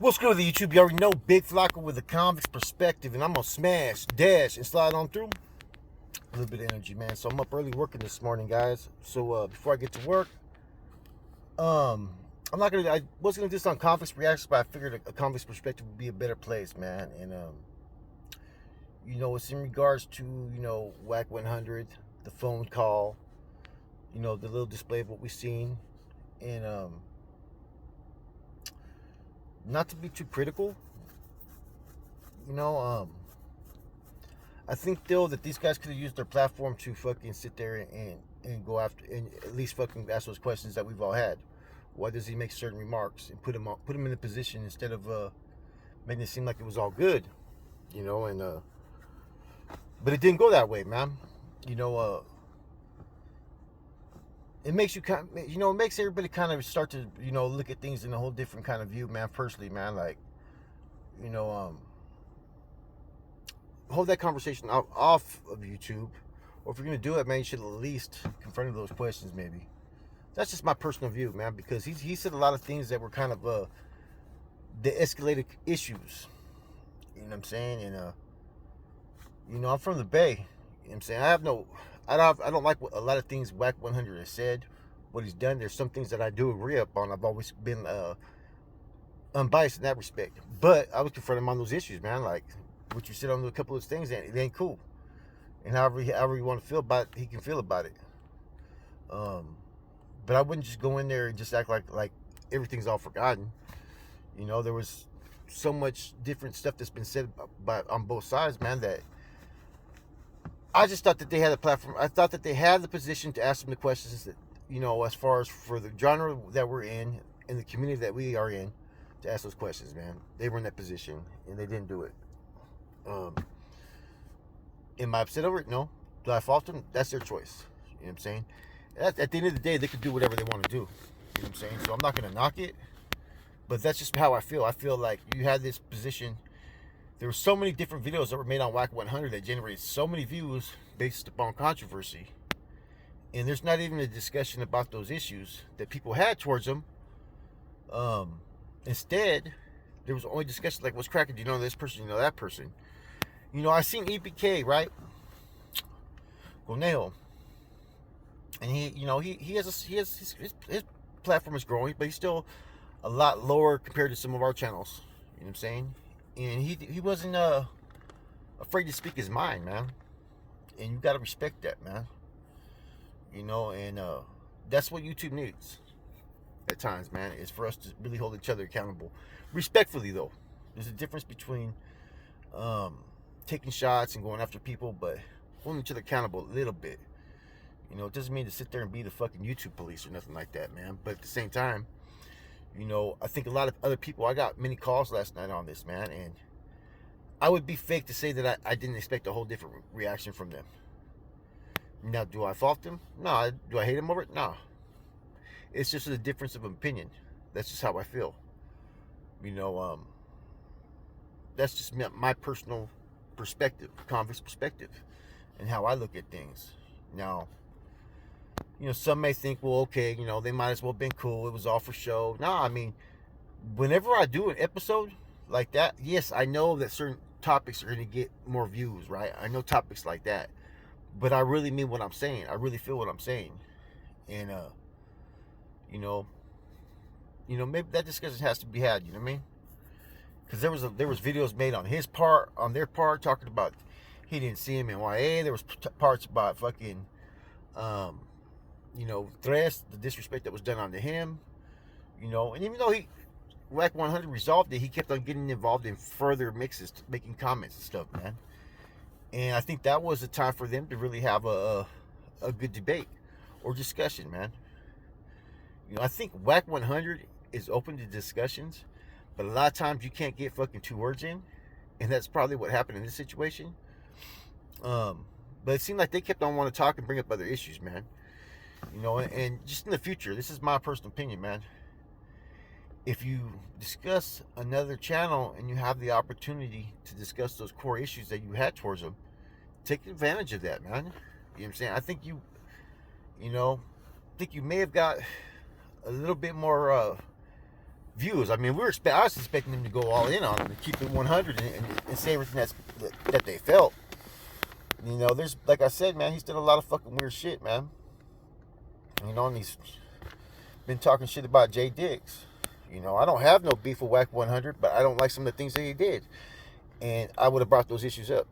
What's good with the YouTube? You already know Big Flocka with a convict's perspective, and I'm gonna smash, dash, and slide on through. A little bit of energy, man. So I'm up early working this morning, guys. So before I get to work, I'm not gonna. I was gonna do this on convict's reactions, but I figured a convict's perspective would be a better place, man. And it's in regards to Wack 100, the phone call, the little display of what we've seen, and not to be too critical, you know. I think though that these guys could have used their platform to fucking sit there and go after and at least fucking ask those questions that we've all had. Why does he make certain remarks and put him in a position instead of making it seem like it was all good, And but it didn't go that way, man. It makes you kind, it makes everybody kind of start to look at things in a whole different kind of view, man. Personally, man, like you know hold that conversation off of YouTube, or if you're gonna do it, man, you should at least confront those questions. Maybe that's just my personal view, man, because he said a lot of things that were kind of the escalated issues. You know what I'm saying? And I'm from the Bay. You know what I'm saying? I don't like what a lot of things Wack 100 has said, what he's done. There's some things that I do agree upon. I've always been unbiased in that respect, but I was confronting him on those issues, man. Like what you said on a couple of things, and it ain't cool. And however you want to feel about it, he can feel about it. But I wouldn't just go in there and just act like everything's all forgotten. There was so much different stuff that's been said on both sides, man, that I just thought that they had a platform. I thought that they had the position to ask them the questions that, as far as for the genre that we're in the community that we are in, to ask those questions, man. They were in that position and they didn't do it. Am I upset over it? No. Do I fault them? That's their choice. You know what I'm saying? At the end of the day, they could do whatever they want to do. You know what I'm saying? So I'm not going to knock it, but that's just how I feel. I feel like you had this position. There were so many different videos that were made on Wack 100 that generated so many views based upon controversy. And there's not even a discussion about those issues that people had towards them. Instead, there was only discussion like, what's cracking? Do you know this person? Do you know that person? I seen EPK, right? Conejo. And his platform is growing, but he's still a lot lower compared to some of our channels. You know what I'm saying? And he wasn't afraid to speak his mind, man. And you got to respect that, man. And that's what YouTube needs at times, man, is for us to really hold each other accountable. Respectfully, though. There's a difference between taking shots and going after people, but holding each other accountable a little bit. It doesn't mean to sit there and be the fucking YouTube police or nothing like that, man. But at the same time, I think a lot of other people, I got many calls last night on this, man, and I would be fake to say that I didn't expect a whole different reaction from them. Now, do I fault them? No. Do I hate them over it? No. It's just a difference of opinion. That's just how I feel. That's just my personal perspective, convict's perspective, and how I look at things. Now, some may think, well, okay, they might as well have been cool. It was all for show. No, I mean, whenever I do an episode like that, yes, I know that certain topics are going to get more views, right? I know topics like that. But I really mean what I'm saying. I really feel what I'm saying. And, maybe that discussion has to be had, you know what I mean? Because there was videos made on their part, talking about he didn't see him in YA. There was parts about fucking, Tres, the disrespect that was done onto him, and even though Wack 100 resolved it, he kept on getting involved in further mixes, making comments and stuff, man. And I think that was a time for them to really have a good debate or discussion, man. I think Wack 100 is open to discussions, but a lot of times you can't get fucking 2 words in, and that's probably what happened in this situation. But it seemed like they kept on wanting to talk and bring up other issues, man. And just in the future, this is my personal opinion, man. If you discuss another channel and you have the opportunity to discuss those core issues that you had towards them, take advantage of that, man. You know what I'm saying? I think you may have got a little bit more views. I mean, I was expecting them to go all in on it and keep it 100 and say everything that they felt. You know, there's, like I said, man, he's done a lot of fucking weird shit, man. You know, and he's been talking shit about Jay Diggs. You know, I don't have no beef with Wack 100, but I don't like some of the things that he did. And I would have brought those issues up.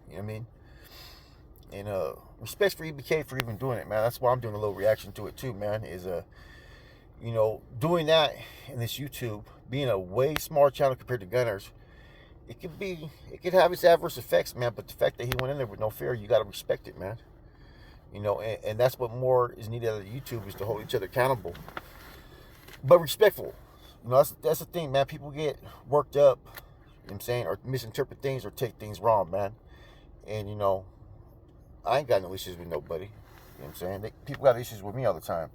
You know what I mean? And respect for EBK for even doing it, man. That's why I'm doing a little reaction to it too, man. Is you know, doing that in this YouTube, being a way smaller channel compared to Gunners, it could have its adverse effects, man. But the fact that he went in there with no fear, you got to respect it, man. You know, and that's what more is needed out of YouTube, is to hold each other accountable, but respectful. You know, that's the thing, man. People get worked up, you know what I'm saying, or misinterpret things or take things wrong, man. And, you know, I ain't got no issues with nobody. You know what I'm saying? People got issues with me all the time.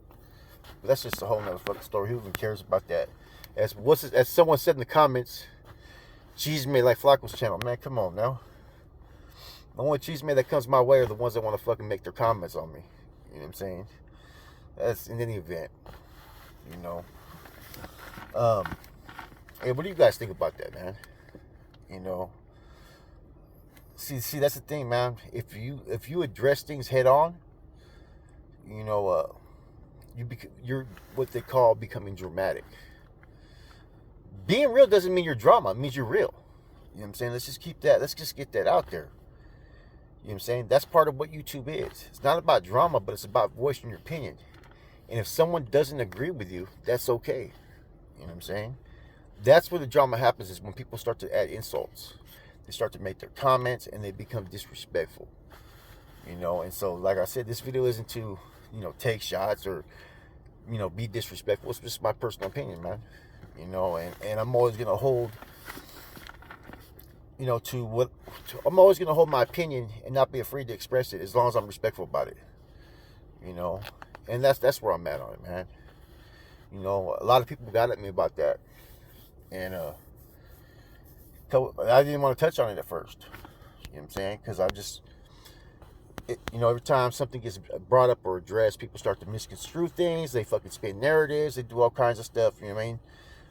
But that's just a whole nother fucking story. Who even cares about that? As someone said in the comments, cheese made like Flacco's channel. Man, come on now. The only cheese made that comes my way are the ones that want to fucking make their comments on me. You know what I'm saying? That's in any event. You know. Hey, what do you guys think about that, man? You know. See, that's the thing, man. If you address things head on, you know, you're what they call becoming dramatic. Being real doesn't mean you're drama. It means you're real. You know what I'm saying? Let's just get that out there. You know what I'm saying? That's part of what YouTube is. It's not about drama, but it's about voicing your opinion. And if someone doesn't agree with you, that's okay. You know what I'm saying? That's where the drama happens, is when people start to add insults. They start to make their comments and they become disrespectful. You know, and so, like I said, this video isn't to, you know, take shots or, you know, be disrespectful. It's just my personal opinion, man. You know, and I'm always going to hold, you know, I'm always going to hold my opinion and not be afraid to express it, as long as I'm respectful about it. You know, and that's where I'm at on it, man. You know, a lot of people got at me about that. And I didn't want to touch on it at first. You know what I'm saying? Because you know, every time something gets brought up or addressed, people start to misconstrue things. They fucking spin narratives. They do all kinds of stuff. You know what I mean?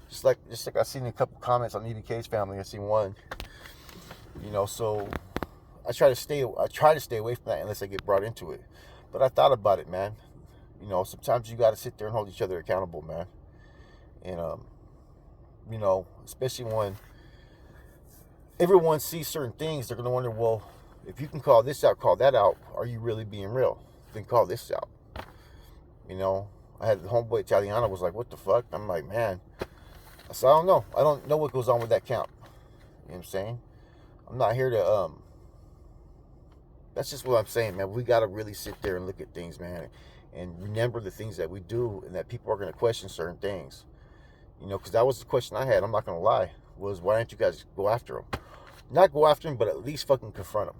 Just like I seen a couple comments on EBK's family. I seen one. You know, so I try to stay away from that unless I get brought into it. But I thought about it, man. You know, sometimes you got to sit there and hold each other accountable, man. And you know, especially when everyone sees certain things, they're gonna wonder, well, if you can call this out, call that out, are you really being real? Then call this out. You know, I had the homeboy Italiano was like, what the fuck? I'm like, man. I said, I don't know. I don't know what goes on with that count. You know what I'm saying? I'm not here to that's just what I'm saying, man. We gotta really sit there and look at things, man, and remember the things that we do, and that people are gonna question certain things. You know, because that was the question I had. I'm not gonna lie. Was, why don't you guys go after them? Not go after them, but at least fucking confront them.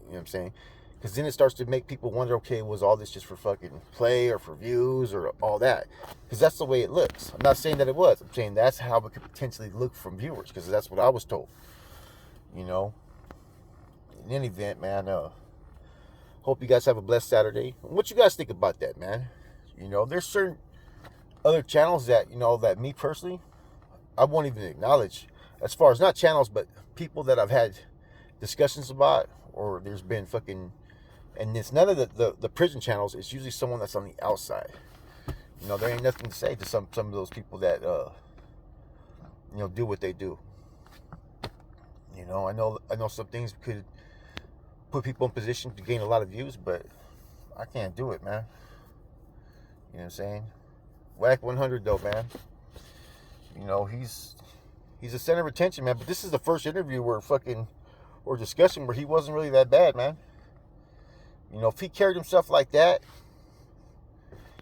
You know what I'm saying? Because then it starts to make people wonder, okay, was all this just for fucking play or for views or all that? Because that's the way it looks. I'm not saying that it was. I'm saying that's how it could potentially look from viewers, because that's what I was told. You know? In any event, man, hope you guys have a blessed Saturday. What you guys think about that, man? You know, there's certain other channels that, you know, that me personally, I won't even acknowledge, as far as not channels, but people that I've had discussions about, or there's been fucking, and it's none of the prison channels. It's usually someone that's on the outside. You know, there ain't nothing to say to some of those people that you know, do what they do. You know, I know some things could put people in position to gain a lot of views, but I can't do it, man. You know what I'm saying? Wack 100 though, man. You know, he's a center of attention, man. But this is the first interview or discussion where he wasn't really that bad, man. You know, if he carried himself like that,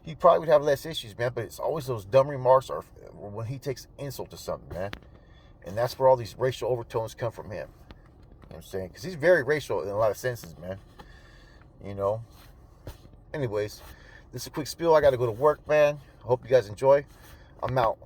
he probably would have less issues, man. But it's always those dumb remarks, or when he takes insult to something, man. And that's where all these racial overtones come from him. You know what I'm saying? Because he's very racial in a lot of senses, man. You know. Anyways, this is a quick spiel. I got to go to work, man. I hope you guys enjoy. I'm out.